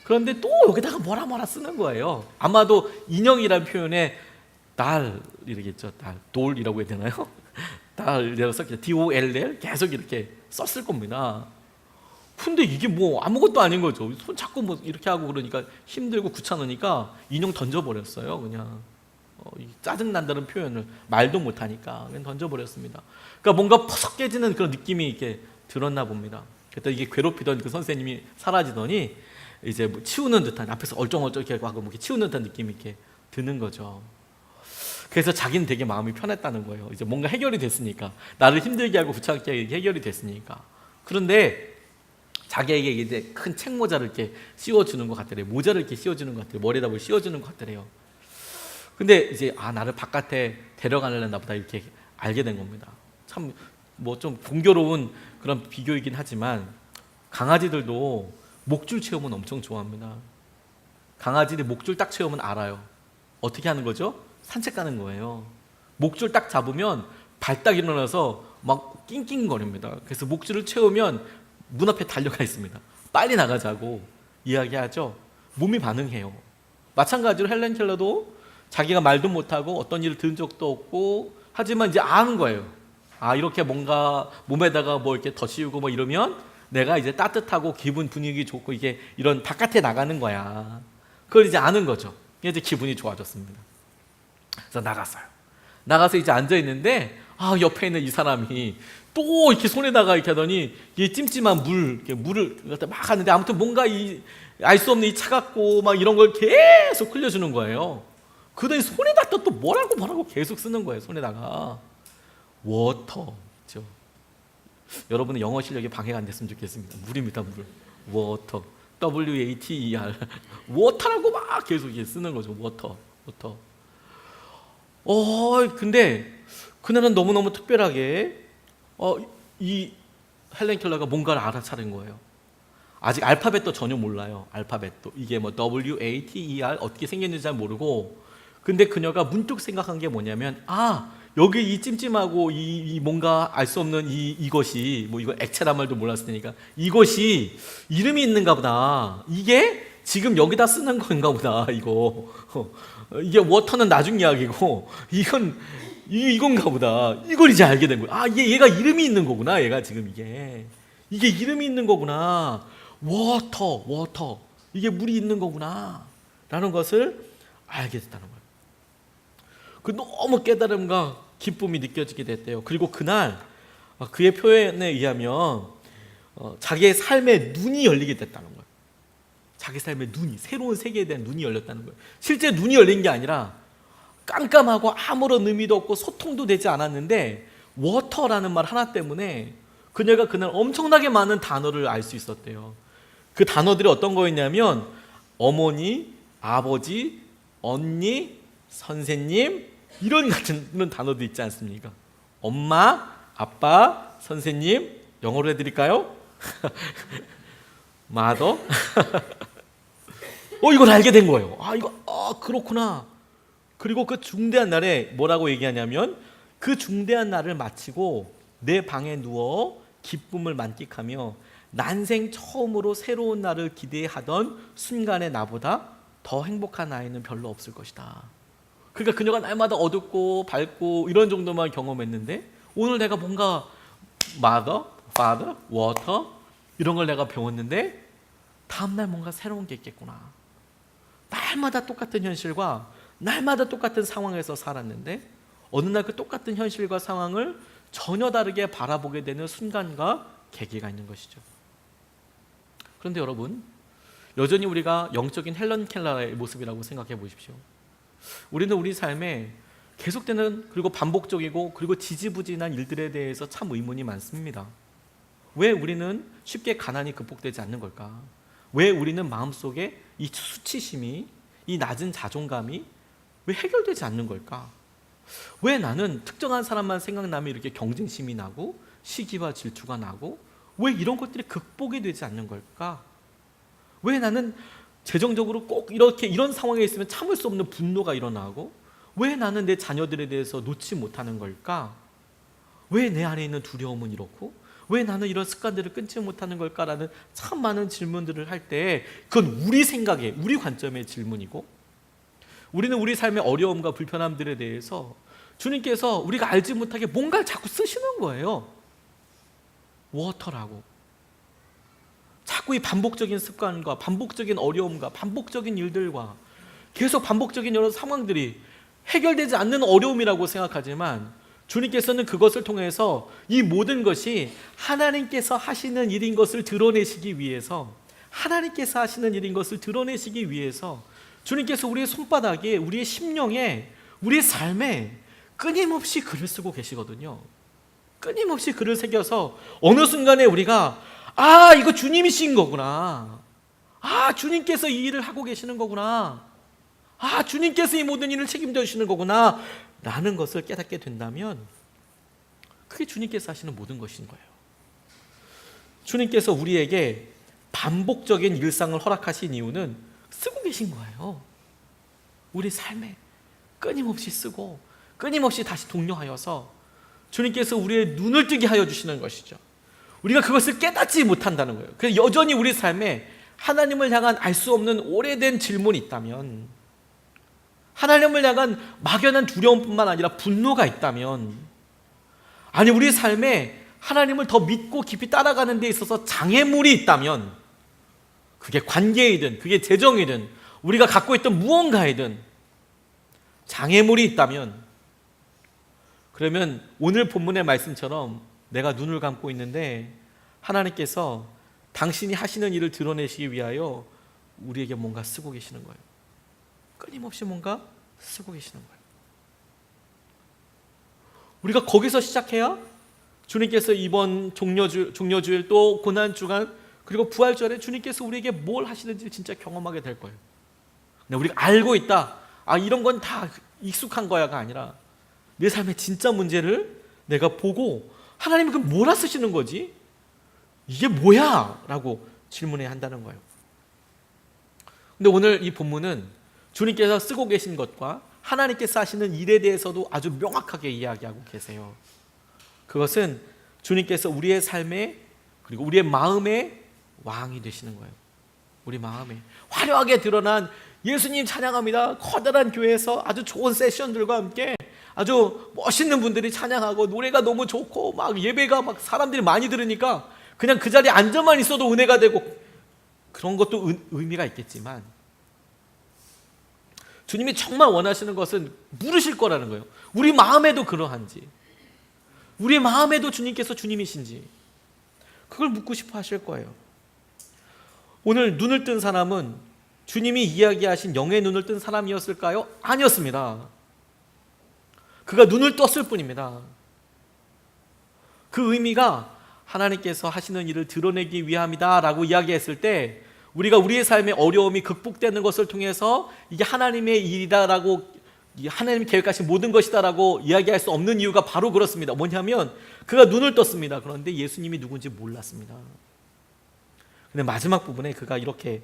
그런데 또 여기다가 뭐라 쓰는 거예요. 아마도 인형이라는 표현에 달 이러겠죠. 돌이라고 해야 되나요? 달이라고 썼겠죠. DOLL 계속 이렇게 썼을 겁니다. 근데 이게 뭐 아무것도 아닌 거죠. 손 자꾸 뭐 이렇게 하고 그러니까 힘들고 귀찮으니까 인형 던져버렸어요. 그냥 이 짜증난다는 표현을 말도 못하니까 그냥 던져버렸습니다. 그러니까 뭔가 퍼석 깨지는 그런 느낌이 이렇게 들었나 봅니다. 그때 이게 괴롭히던 그 선생님이 사라지더니 이제 뭐 치우는 듯한, 앞에서 얼쩡얼쩡 이렇게 하고 뭐 이렇게 치우는 듯한 느낌이 이렇게 드는 거죠. 그래서 자기는 되게 마음이 편했다는 거예요. 이제 뭔가 해결이 됐으니까, 나를 힘들게 하고 귀찮게 하게 해결이 됐으니까. 그런데 자기에게 이제 큰 책모자를 이렇게 씌워주는 것 같더래요. 모자를 이렇게 씌워주는 것 같더래요. 머리에다 뭘 씌워주는 것 같더래요. 근데 이제 나를 바깥에 데려가려나 보다 이렇게 알게 된 겁니다. 참 뭐 좀 공교로운 그런 비교이긴 하지만 강아지들도 목줄 체험은 엄청 좋아합니다. 강아지들이 목줄 딱 체험은 알아요. 어떻게 하는 거죠? 산책 가는 거예요. 목줄 딱 잡으면 발딱 일어나서 막 낑낑거립니다. 그래서 목줄을 채우면 문 앞에 달려가 있습니다. 빨리 나가자고 이야기하죠. 몸이 반응해요. 마찬가지로 헬렌 켈러도 자기가 말도 못하고 어떤 일을 들은 적도 없고 하지만 이제 아는 거예요. 아, 이렇게 뭔가 몸에다가 뭐 이렇게 덧씌우고 뭐 이러면 내가 이제 따뜻하고 기분 분위기 좋고 이게 이런 바깥에 나가는 거야. 그걸 이제 아는 거죠. 이제 기분이 좋아졌습니다. 그래서 나갔어요. 나가서 이제 앉아 있는데 옆에 있는 이 사람이 또 이렇게 손에다가 이렇게 하더니 이 찜찜한 물을 갖다 막 하는데 아무튼 뭔가 알 수 없는 이 차갑고 막 이런 걸 계속 흘려주는 거예요. 그러더니 손에다 또 뭐라고 계속 쓰는 거예요. 손에다가 워터. 그렇죠? 여러분의 영어 실력이 방해가 안 됐으면 좋겠습니다. 물입니다, 물. 워터. WATER. 워터라고 막 계속 이렇게 쓰는 거죠. 워터. 근데 그날은 너무너무 특별하게 이 헬렌 켈러가 뭔가를 알아차린 거예요. 아직 알파벳도 전혀 몰라요. 알파벳도. 이게 뭐 WATER 어떻게 생겼는지 잘 모르고, 근데 그녀가 문득 생각한 게 뭐냐면 여기 이 찜찜하고 이 뭔가 알 수 없는 이것이 뭐 이거 액체란 말도 몰랐을 테니까 이것이 이름이 있는가 보다. 이게 지금 여기다 쓰는 건가 보다. 이게 워터는 나중 이야기고 이건가 보다. 이걸 이제 알게 된 거야. 얘가 이름이 있는 거구나. 얘가 지금 이게 이름이 있는 거구나. 워터. 이게 물이 있는 거구나. 라는 것을 알게 됐다는 거예요. 그 너무 깨달음과 기쁨이 느껴지게 됐대요. 그리고 그날 그의 표현에 의하면 자기의 삶의 눈이 열리게 됐다는 거예요. 자기 삶의 눈이, 새로운 세계에 대한 눈이 열렸다는 거예요. 실제 눈이 열린 게 아니라 깜깜하고 아무런 의미도 없고 소통도 되지 않았는데 워터라는 말 하나 때문에 그녀가 그날 엄청나게 많은 단어를 알 수 있었대요. 그 단어들이 어떤 거였냐면 어머니, 아버지, 언니, 선생님, 이런 같은 단어도 있지 않습니까? 엄마, 아빠, 선생님, 영어로 해드릴까요? mother. 이걸 알게 된 거예요. 그렇구나. 그리고 그 중대한 날에 뭐라고 얘기하냐면 그 중대한 날을 마치고 내 방에 누워 기쁨을 만끽하며 난생 처음으로 새로운 날을 기대하던 순간의 나보다 더 행복한 아이는 별로 없을 것이다. 그러니까 그녀가 날마다 어둡고 밝고 이런 정도만 경험했는데 오늘 내가 뭔가 mother, father, water 이런 걸 내가 배웠는데 다음날 뭔가 새로운 게 있겠구나. 날마다 똑같은 현실과 날마다 똑같은 상황에서 살았는데 어느 날 그 똑같은 현실과 상황을 전혀 다르게 바라보게 되는 순간과 계기가 있는 것이죠. 그런데 여러분, 여전히 우리가 영적인 헬렌 켈러의 모습이라고 생각해 보십시오. 우리는 우리 삶에 계속되는 그리고 반복적이고 그리고 지지부진한 일들에 대해서 참 의문이 많습니다. 왜 우리는 쉽게 가난이 극복되지 않는 걸까? 왜 우리는 마음속에 이 수치심이, 이 낮은 자존감이 왜 해결되지 않는 걸까? 왜 나는 특정한 사람만 생각나면 이렇게 경쟁심이 나고 시기와 질투가 나고 왜 이런 것들이 극복이 되지 않는 걸까? 왜 나는 재정적으로 꼭 이런 상황에 있으면 참을 수 없는 분노가 일어나고 왜 나는 내 자녀들에 대해서 놓지 못하는 걸까? 왜 내 안에 있는 두려움은 이렇고 왜 나는 이런 습관들을 끊지 못하는 걸까라는 참 많은 질문들을 할 때 그건 우리 생각에, 우리 관점의 질문이고 우리는 우리 삶의 어려움과 불편함들에 대해서 주님께서 우리가 알지 못하게 뭔가를 자꾸 쓰시는 거예요. 워터라고. 자꾸 이 반복적인 습관과 반복적인 어려움과 반복적인 일들과 계속 반복적인 여러 상황들이 해결되지 않는 어려움이라고 생각하지만 주님께서는 그것을 통해서 이 모든 것이 하나님께서 하시는 일인 것을 드러내시기 위해서, 하나님께서 하시는 일인 것을 드러내시기 위해서 주님께서 우리의 손바닥에, 우리의 심령에, 우리의 삶에 끊임없이 글을 쓰고 계시거든요. 끊임없이 글을 새겨서 어느 순간에 우리가 이거 주님이신 거구나, 주님께서 이 일을 하고 계시는 거구나, 주님께서 이 모든 일을 책임져 주시는 거구나 라는 것을 깨닫게 된다면 그게 주님께서 하시는 모든 것인 거예요. 주님께서 우리에게 반복적인 일상을 허락하신 이유는 쓰고 계신 거예요. 우리 삶에 끊임없이 쓰고 끊임없이 다시 독려하여서 주님께서 우리의 눈을 뜨게 하여 주시는 것이죠. 우리가 그것을 깨닫지 못한다는 거예요. 그래서 여전히 우리 삶에 하나님을 향한 알 수 없는 오래된 질문이 있다면, 하나님을 향한 막연한 두려움뿐만 아니라 분노가 있다면, 아니 우리 삶에 하나님을 더 믿고 깊이 따라가는 데 있어서 장애물이 있다면, 그게 관계이든 그게 재정이든 우리가 갖고 있던 무언가이든 장애물이 있다면, 그러면 오늘 본문의 말씀처럼 내가 눈을 감고 있는데 하나님께서 당신이 하시는 일을 드러내시기 위하여 우리에게 뭔가 쓰고 계시는 거예요. 끊임없이 뭔가 쓰고 계시는 거예요. 우리가 거기서 시작해야 주님께서 이번 종려주일 또 고난주간 그리고 부활절에 주님께서 우리에게 뭘 하시는지 진짜 경험하게 될 거예요. 근데 우리가 알고 있다, 이런 건 다 익숙한 거야가 아니라 내 삶의 진짜 문제를 내가 보고 하나님이 그럼 뭐라 쓰시는 거지? 이게 뭐야? 라고 질문해야 한다는 거예요. 근데 오늘 이 본문은 주님께서 쓰고 계신 것과 하나님께서 하시는 일에 대해서도 아주 명확하게 이야기하고 계세요. 그것은 주님께서 우리의 삶에 그리고 우리의 마음에 왕이 되시는 거예요. 우리 마음에 화려하게 드러난 예수님 찬양합니다. 커다란 교회에서 아주 좋은 세션들과 함께 아주 멋있는 분들이 찬양하고 노래가 너무 좋고 막 예배가 막 사람들이 많이 들으니까 그냥 그 자리에 앉아만 있어도 은혜가 되고 그런 것도 의미가 있겠지만, 주님이 정말 원하시는 것은 물으실 거라는 거예요. 우리 마음에도 그러한지, 우리 마음에도 주님께서 주님이신지 그걸 묻고 싶어 하실 거예요. 오늘 눈을 뜬 사람은 주님이 이야기하신 영의 눈을 뜬 사람이었을까요? 아니었습니다. 그가 눈을 떴을 뿐입니다. 그 의미가 하나님께서 하시는 일을 드러내기 위함이다 라고 이야기했을 때, 우리가 우리의 삶의 어려움이 극복되는 것을 통해서 이게 하나님의 일이다라고, 하나님이 계획하신 모든 것이다라고 이야기할 수 없는 이유가 바로 그렇습니다. 뭐냐면 그가 눈을 떴습니다. 그런데 예수님이 누군지 몰랐습니다. 근데 마지막 부분에 그가 이렇게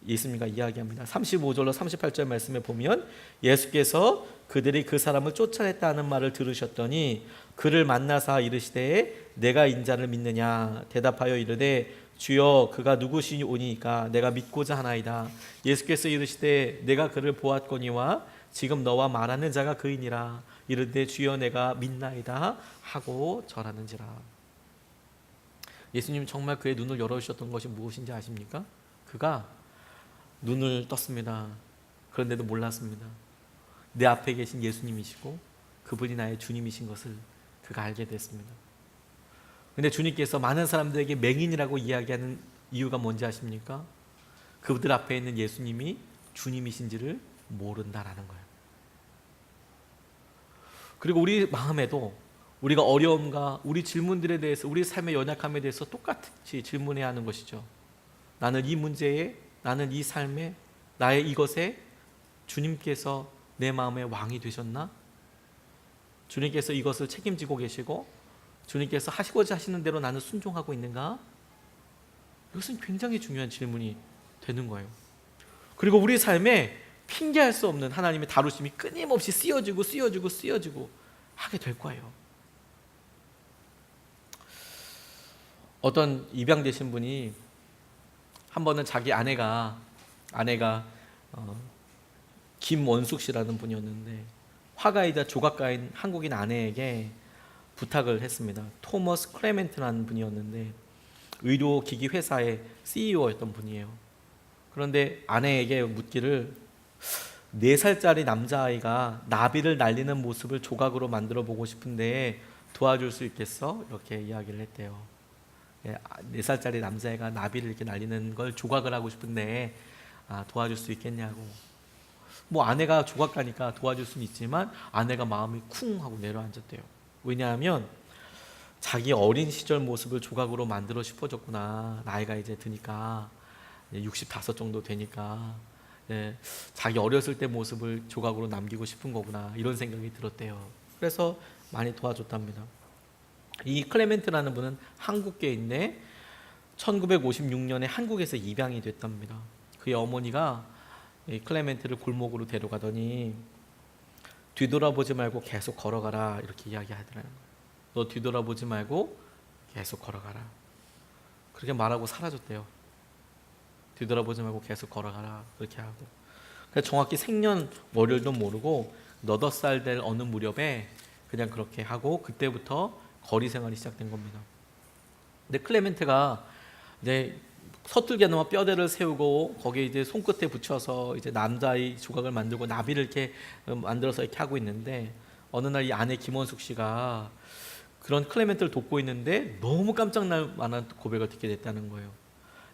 예수님과 이야기합니다. 35절로 38절 말씀에 보면 예수께서 그들이 그 사람을 쫓아냈다 하는 말을 들으셨더니 그를 만나사 이르시되 내가 인자를 믿느냐 대답하여 이르되 주여 그가 누구시오니까 내가 믿고자 하나이다. 예수께서 이르시되 내가 그를 보았거니와 지금 너와 말하는 자가 그이니라. 이르되 주여 내가 믿나이다 하고 절하는지라. 예수님이 정말 그의 눈을 열어주셨던 것이 무엇인지 아십니까? 그가 눈을 떴습니다. 그런데도 몰랐습니다. 내 앞에 계신 예수님이시고 그분이 나의 주님이신 것을 그가 알게 됐습니다. 근데 주님께서 많은 사람들에게 맹인이라고 이야기하는 이유가 뭔지 아십니까? 그들 앞에 있는 예수님이 주님이신지를 모른다라는 거예요. 그리고 우리 마음에도 우리가 어려움과 우리 질문들에 대해서, 우리 삶의 연약함에 대해서 똑같이 질문해야 하는 것이죠. 나는 이 문제에, 나는 이 삶에, 나의 이것에 주님께서 내 마음의 왕이 되셨나? 주님께서 이것을 책임지고 계시고 주님께서 하시고자 하시는 대로 나는 순종하고 있는가? 이것은 굉장히 중요한 질문이 되는 거예요. 그리고 우리 삶에 핑계할 수 없는 하나님의 다루심이 끊임없이 쓰여지고 하게 될 거예요. 어떤 입양되신 분이 한 번은 자기 아내가 김원숙 씨라는 분이었는데 화가이자 조각가인 한국인 아내에게 부탁을 했습니다. 토머스 클레멘트라는 분이었는데 의료기기 회사의 CEO였던 분이에요. 그런데 아내에게 묻기를 4살짜리 남자아이가 나비를 날리는 모습을 조각으로 만들어 보고 싶은데 도와줄 수 있겠어? 이렇게 이야기를 했대요. 4살짜리 남자애가 나비를 이렇게 날리는 걸 조각을 하고 싶은데 도와줄 수 있겠냐고. 뭐 아내가 조각가니까 도와줄 수는 있지만 아내가 마음이 쿵 하고 내려앉았대요. 왜냐하면 자기 어린 시절 모습을 조각으로 만들어 싶어졌구나. 나이가 이제 드니까 65 정도 되니까 자기 어렸을 때 모습을 조각으로 남기고 싶은 거구나, 이런 생각이 들었대요. 그래서 많이 도와줬답니다. 이 클레멘트라는 분은 한국계인데 1956년에 한국에서 입양이 됐답니다. 그의 어머니가 이 클레멘트를 골목으로 데려가더니 뒤돌아보지 말고 계속 걸어가라, 이렇게 이야기하더라는 거예요. 너 뒤돌아보지 말고 계속 걸어가라. 그렇게 말하고 사라졌대요. 뒤돌아보지 말고 계속 걸어가라, 그렇게 하고. 그래서 정확히 생년월일도 모르고 8살 될 어느 무렵에 그냥 그렇게 하고 그때부터 거리 생활이 시작된 겁니다. 근데 클레멘트가 이제 서툴게나마 뼈대를 세우고 거기에 이제 손끝에 붙여서 이제 남자의 조각을 만들고 나비를 이렇게 만들어서 이렇게 하고 있는데, 어느 날 이 아내 김원숙 씨가 그런 클레멘트를 돕고 있는데 너무 깜짝 날 만한 고백을 듣게 됐다는 거예요.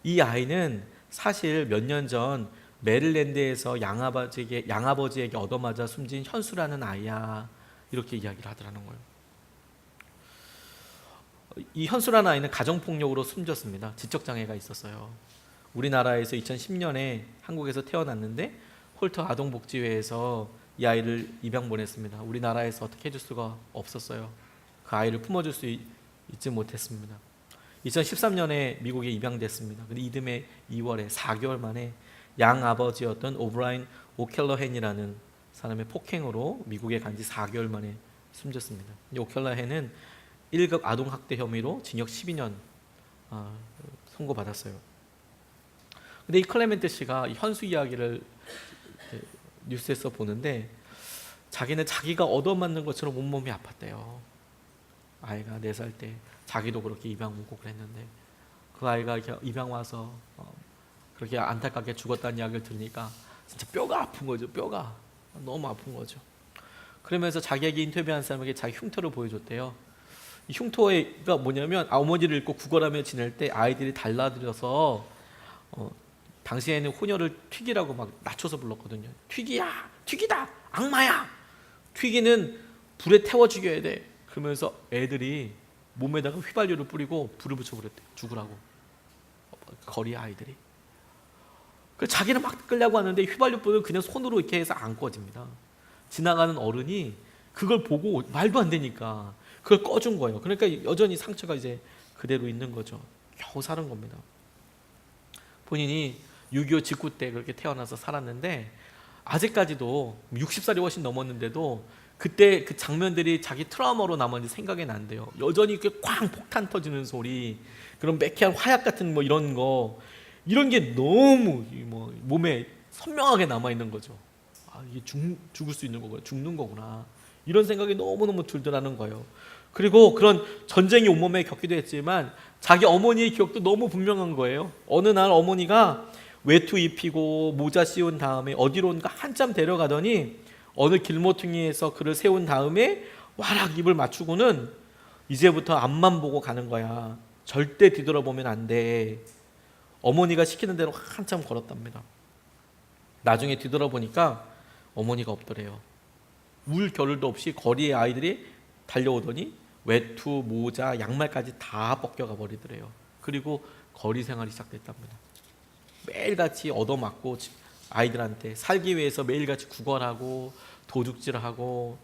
이 아이는 사실 몇 년 전 메릴랜드에서 양아버지에게 얻어맞아 숨진 현수라는 아이야, 이렇게 이야기를 하더라는 거예요. 이 현수라는 아이는 가정폭력으로 숨졌습니다. 지적장애가 있었어요. 우리나라에서 2010년에 한국에서 태어났는데 홀터 아동복지회에서 이 아이를 입양 보냈습니다. 우리나라에서 어떻게 해줄 수가 없었어요. 그 아이를 품어줄 수 있지 못했습니다. 2013년에 미국에 입양됐습니다. 근데 이듬해 2월에 4개월 만에 양아버지였던 오브라인 오켈러헨이라는 사람의 폭행으로 미국에 간 지 4개월 만에 숨졌습니다. 오켈러헨은 1급 아동학대 혐의로 징역 12년 선고받았어요. 근데 이 클레멘트 씨가 이 현수 이야기를 뉴스에서 보는데 자기는 자기가 얻어맞는 것처럼 온몸이 아팠대요. 아이가 4살 때 자기도 그렇게 입양 오고 그랬는데 그 아이가 입양 와서 그렇게 안타깝게 죽었다는 이야기를 들으니까 진짜 뼈가 아픈 거죠. 뼈가 너무 아픈 거죠. 그러면서 자기에게 인터뷰한 사람에게 자기 흉터를 보여줬대요. 이 흉터가 뭐냐면 어머니를 잃고 구걸하며 지낼 때 아이들이 달라들어서 당시에는 호녀를 튀기라고 막 낮춰서 불렀거든요. 튀기야, 튀기다, 악마야. 튀기는 불에 태워 죽여야 돼. 그러면서 애들이 몸에다가 휘발유를 뿌리고 불을 붙여버렸대요. 죽으라고. 거리 아이들이. 자기는 막 끌려고 하는데 휘발유불은 그냥 손으로 이렇게 해서 안 꺼집니다. 지나가는 어른이 그걸 보고 말도 안 되니까 그걸 꺼준 거예요. 그러니까 여전히 상처가 이제 그대로 있는 거죠. 겨우 사는 겁니다. 본인이 6.25 직후 때 그렇게 태어나서 살았는데 아직까지도 60살이 훨씬 넘었는데도 그때 그 장면들이 자기 트라우마로 남았는지 생각이 난대요. 여전히 이렇게 쾅 폭탄 터지는 소리, 그런 매캐한 화약 같은 뭐 이런 거, 이런 게 너무 몸에 선명하게 남아 있는 거죠. 이게 죽을 수 있는 거구나, 죽는 거구나, 이런 생각이 너무너무 들더라는 거예요. 그리고 그런 전쟁이 온몸에 겪기도 했지만 자기 어머니의 기억도 너무 분명한 거예요. 어느 날 어머니가 외투 입히고 모자 씌운 다음에 어디론가 한참 데려가더니 어느 길모퉁이에서 그를 세운 다음에 와락 입을 맞추고는 이제부터 앞만 보고 가는 거야. 절대 뒤돌아보면 안 돼. 어머니가 시키는 대로 한참 걸었답니다. 나중에 뒤돌아보니까 어머니가 없더래요. 울 겨를도 없이 거리에 아이들이 달려오더니 외투, 모자, 양말까지 다 벗겨가 버리더래요. 그리고 거리 생활이 시작됐답니다. 매일같이 얻어맞고 아이들한테 살기 위해서 매일같이 구걸하고 도둑질하고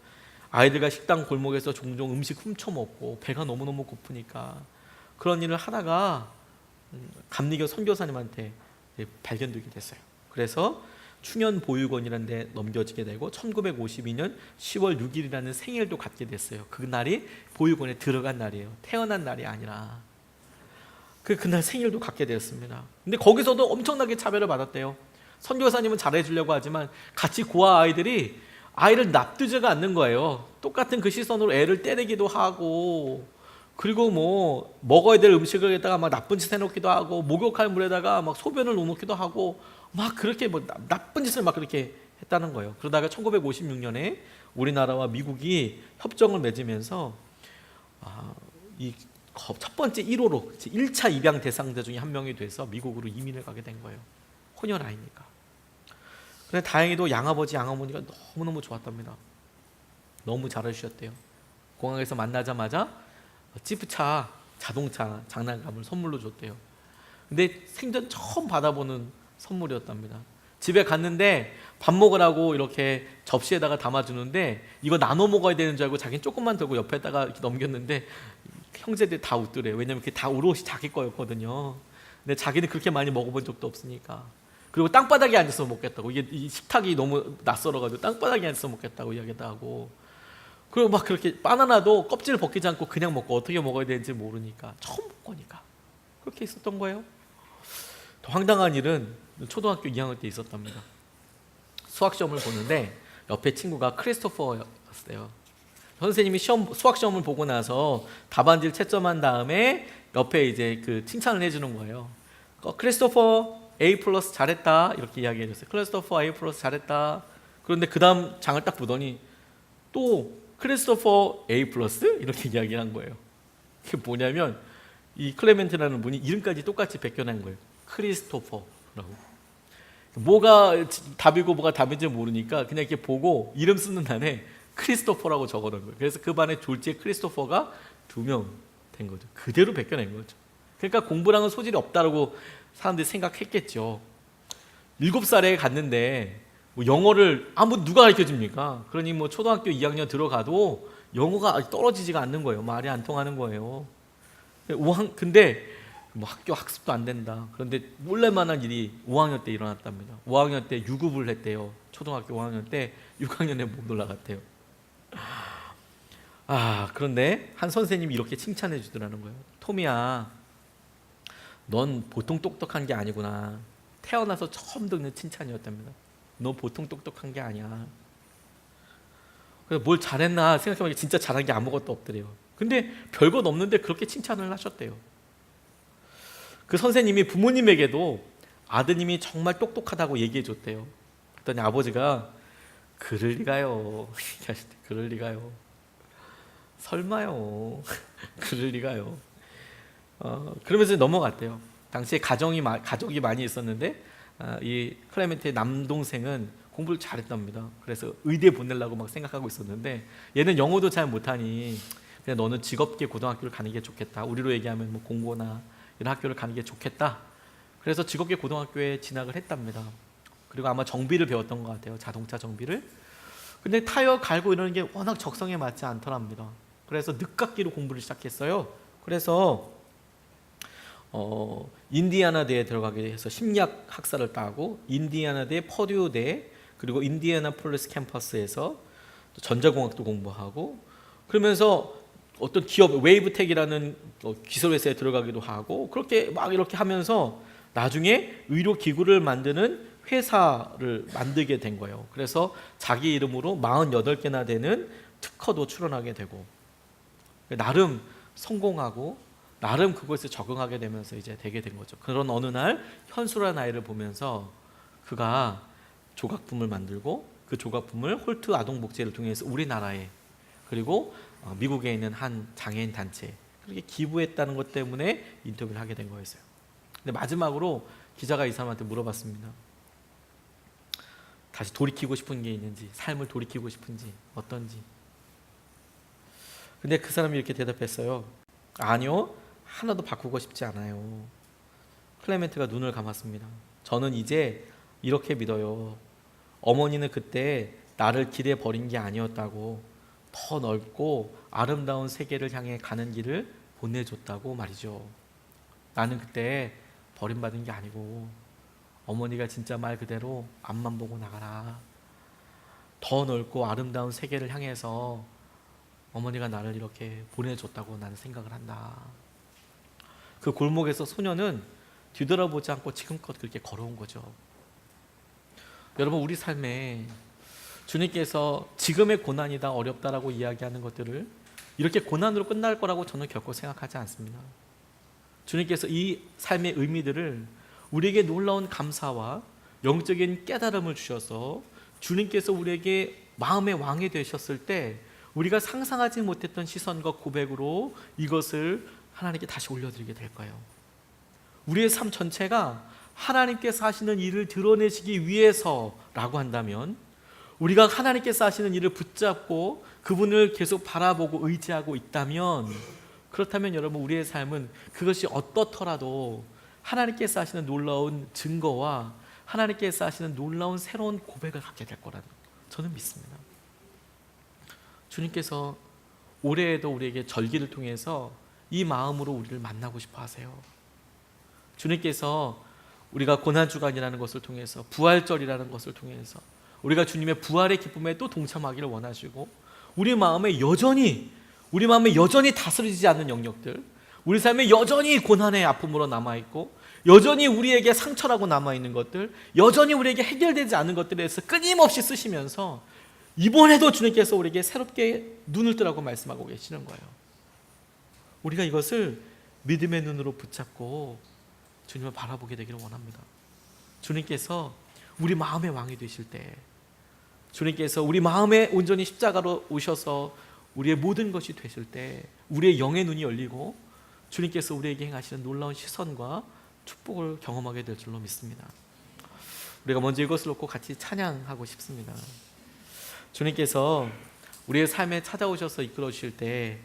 아이들과 식당 골목에서 종종 음식 훔쳐먹고 배가 너무너무 고프니까 그런 일을 하다가 감리교 선교사님한테 발견되게 됐어요. 그래서 충현보육원이라는 데 넘겨지게 되고 1952년 10월 6일이라는 생일도 갖게 됐어요. 그날이 보육원에 들어간 날이에요. 태어난 날이 아니라 그날 생일도 갖게 되었습니다. 근데 거기서도 엄청나게 차별을 받았대요. 선교사님은 잘해주려고 하지만 같이 고아 아이들이 아이를 납두지가 않는 거예요. 똑같은 그 시선으로 애를 때리기도 하고, 그리고 뭐 먹어야 될 음식을 갖다가 막 나쁜 짓 해놓기도 하고, 목욕할 물에다가 막 소변을 넣어놓기도 하고, 막 그렇게 뭐 나쁜 짓을 막 그렇게 했다는 거예요. 그러다가 1956년에 우리나라와 미국이 협정을 맺으면서 이 첫 번째 1호로 1차 입양 대상자 중에 한 명이 돼서 미국으로 이민을 가게 된 거예요. 혼혈아이니까. 근데 다행히도 양아버지 양어머니가 너무너무 좋았답니다. 너무 잘해주셨대요. 공항에서 만나자마자 지프차 자동차 장난감을 선물로 줬대요. 근데 생전 처음 받아보는 선물이었답니다. 집에 갔는데 밥 먹으라고 이렇게 접시에다가 담아주는데 이거 나눠 먹어야 되는 줄 알고 자기는 조금만 들고 옆에다가 이렇게 넘겼는데 형제들이 다 웃더래요. 왜냐면 그게 다 오롯이 자기 거였거든요. 근데 자기는 그렇게 많이 먹어본 적도 없으니까. 그리고 땅바닥에 앉아서 먹겠다고. 이게 이 식탁이 너무 낯설어가지고 땅바닥에 앉아서 먹겠다고 이야기도 하고. 그리고 막 그렇게 바나나도 껍질을 벗기지 않고 그냥 먹고 어떻게 먹어야 되는지 모르니까 처음 먹으니까 그렇게 있었던 거예요. 더 황당한 일은 초등학교 2학년 때 있었답니다. 수학 시험을 보는데 옆에 친구가 크리스토퍼였어요. 선생님이 수학 시험을 보고 나서 답안지를 채점한 다음에 옆에 이제 그 칭찬을 해주는 거예요. 크리스토퍼 A 플러스 잘했다 이렇게 이야기해줬어요. 크리스토퍼 A 플러스 잘했다. 그런데 그 다음 장을 딱 보더니 또 크리스토퍼 A 플러스 이렇게 이야기한 거예요. 그게 뭐냐면 이 클레멘트라는 분이 이름까지 똑같이 베껴낸 거예요. 크리스토퍼라고. 뭐가 답이고 뭐가 답인지 모르니까 그냥 이렇게 보고 이름 쓰는 난에 크리스토퍼라고 적어놓은 거예요. 그래서 그 반에 졸지에 크리스토퍼가 2명 된 거죠. 그대로 베껴낸 거죠. 그러니까 공부랑은 소질이 없다라고 사람들이 생각했겠죠. 7살에 갔는데 뭐 영어를 누가 가르쳐줍니까? 그러니 뭐 초등학교 2학년 들어가도 영어가 떨어지지가 않는 거예요. 말이 안 통하는 거예요. 근데 뭐 학교 학습도 안 된다. 그런데 놀랄만한 일이 5학년 때 일어났답니다. 5학년 때 유급을 했대요. 초등학교 5학년 때 6학년에 못 올라갔대요. 그런데 한 선생님이 이렇게 칭찬해 주더라는 거예요. 토미야, 넌 보통 똑똑한 게 아니구나. 태어나서 처음 듣는 칭찬이었답니다. 너 보통 똑똑한 게 아니야. 그래서 뭘 잘했나 생각해보니까 진짜 잘한 게 아무것도 없더래요. 근데 별것 없는데 그렇게 칭찬을 하셨대요. 그 선생님이 부모님에게도 아드님이 정말 똑똑하다고 얘기해 줬대요. 그랬더니 아버지가 그럴 리가요. 그럴 리가요. 설마요. 그럴 리가요. 그러면서 넘어갔대요. 당시에 가족이 많이 있었는데 이 클레멘트의 남동생은 공부를 잘했답니다. 그래서 의대 보내려고 막 생각하고 있었는데 얘는 영어도 잘 못하니 그냥 너는 직업계 고등학교를 가는 게 좋겠다. 우리로 얘기하면 뭐 공고나 이런 학교를 가는 게 좋겠다. 그래서 직업계 고등학교에 진학을 했답니다. 그리고 아마 정비를 배웠던 것 같아요. 자동차 정비를. 근데 타이어 갈고 이러는 게 워낙 적성에 맞지 않더랍니다. 그래서 늦깎이로 공부를 시작했어요. 그래서 인디애나대에 들어가게 해서 심리학 학사를 따고 인디애나대 퍼듀대 그리고 인디애나폴리스 캠퍼스에서 전자공학도 공부하고 그러면서 어떤 기업 웨이브텍이라는 기술회사에 들어가기도 하고 그렇게 막 이렇게 하면서 나중에 의료기구를 만드는 회사를 만들게 된 거예요. 그래서 자기 이름으로 48개나 되는 특허도 출원하게 되고 나름 성공하고 나름 그것에 적응하게 되면서 이제 되게 된 거죠. 그런 어느 날 현수라는 아이를 보면서 그가 조각품을 만들고 그 조각품을 홀트 아동복지를 통해서 우리나라에 그리고 미국에 있는 한 장애인 단체에 그렇게 기부했다는 것 때문에 인터뷰를 하게 된 거였어요. 근데 마지막으로 기자가 이 사람한테 물어봤습니다. 다시 돌이키고 싶은 게 있는지, 삶을 돌이키고 싶은지, 어떤지. 근데 그 사람이 이렇게 대답했어요. 아니요, 하나도 바꾸고 싶지 않아요. 클레멘트가 눈을 감았습니다. 저는 이제 이렇게 믿어요. 어머니는 그때 나를 길에 버린 게 아니었다고 더 넓고 아름다운 세계를 향해 가는 길을 보내줬다고 말이죠. 나는 그때 버림받은 게 아니고 어머니가 진짜 말 그대로 앞만 보고 나가라. 더 넓고 아름다운 세계를 향해서 어머니가 나를 이렇게 보내줬다고 나는 생각을 한다. 그 골목에서 소녀는 뒤돌아보지 않고 지금껏 그렇게 걸어온 거죠. 여러분, 우리 삶에 주님께서 지금의 고난이다, 어렵다라고 이야기하는 것들을 이렇게 고난으로 끝날 거라고 저는 결코 생각하지 않습니다. 주님께서 이 삶의 의미들을 우리에게 놀라운 감사와 영적인 깨달음을 주셔서 주님께서 우리에게 마음의 왕이 되셨을 때 우리가 상상하지 못했던 시선과 고백으로 이것을 하나님께 다시 올려드리게 될 거예요. 우리의 삶 전체가 하나님께서 하시는 일을 드러내시기 위해서라고 한다면, 우리가 하나님께서 하시는 일을 붙잡고 그분을 계속 바라보고 의지하고 있다면, 그렇다면 여러분, 우리의 삶은 그것이 어떻더라도 하나님께서 하시는 놀라운 증거와 하나님께서 하시는 놀라운 새로운 고백을 갖게 될 거라는, 저는 믿습니다. 주님께서 올해에도 우리에게 절기를 통해서 이 마음으로 우리를 만나고 싶어 하세요. 주님께서 우리가 고난주간이라는 것을 통해서, 부활절이라는 것을 통해서 우리가 주님의 부활의 기쁨에 또 동참하기를 원하시고, 우리 마음에 여전히 다스려지지 않는 영역들, 우리 삶에 여전히 고난의 아픔으로 남아있고, 여전히 우리에게 상처라고 남아있는 것들, 여전히 우리에게 해결되지 않은 것들에 대해서 끊임없이 쓰시면서 이번에도 주님께서 우리에게 새롭게 눈을 뜨라고 말씀하고 계시는 거예요. 우리가 이것을 믿음의 눈으로 붙잡고 주님을 바라보게 되기를 원합니다. 주님께서 우리 마음의 왕이 되실 때, 주님께서 우리 마음에 온전히 십자가로 오셔서 우리의 모든 것이 되실 때, 우리의 영의 눈이 열리고 주님께서 우리에게 행하시는 놀라운 시선과 축복을 경험하게 될 줄로 믿습니다. 우리가 먼저 이것을 놓고 같이 찬양하고 싶습니다. 주님께서 우리의 삶에 찾아오셔서 이끌어 주실 때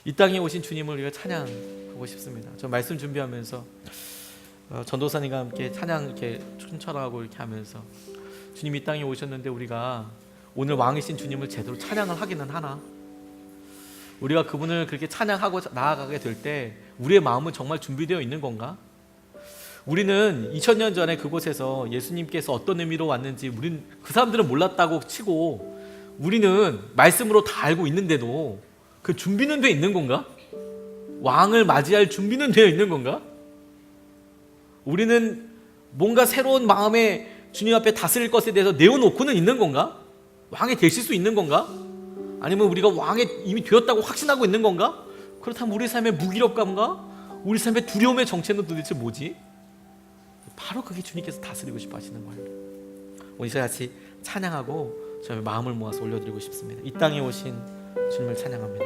이 땅에 오신 주님을 우리가 찬양하고 싶습니다. 저 말씀 준비하면서 전도사님과 함께 찬양 이렇게 춘천하고 이렇게 하면서, 주님 이 땅에 오셨는데 우리가 오늘 왕이신 주님을 제대로 찬양을 하기는 하나? 우리가 그분을 그렇게 찬양하고 나아가게 될 때 우리의 마음은 정말 준비되어 있는 건가? 우리는 2000년 전에 그곳에서 예수님께서 어떤 의미로 왔는지 그 사람들은 몰랐다고 치고, 우리는 말씀으로 다 알고 있는데도 그 준비는 돼 있는 건가? 왕을 맞이할 준비는 되어 있는 건가? 우리는 뭔가 새로운 마음에 주님 앞에 다스릴 것에 대해서 내어놓고는 있는 건가? 왕이 되실 수 있는 건가? 아니면 우리가 왕이 이미 되었다고 확신하고 있는 건가? 그렇다면 우리 삶의 무기력감과 우리 삶의 두려움의 정체는 도대체 뭐지? 바로 그게 주님께서 다스리고 싶어 하시는 거예요. 오늘 같이 찬양하고 저희 마음을 모아서 올려드리고 싶습니다. 이 땅에 오신 주님을 찬양합니다.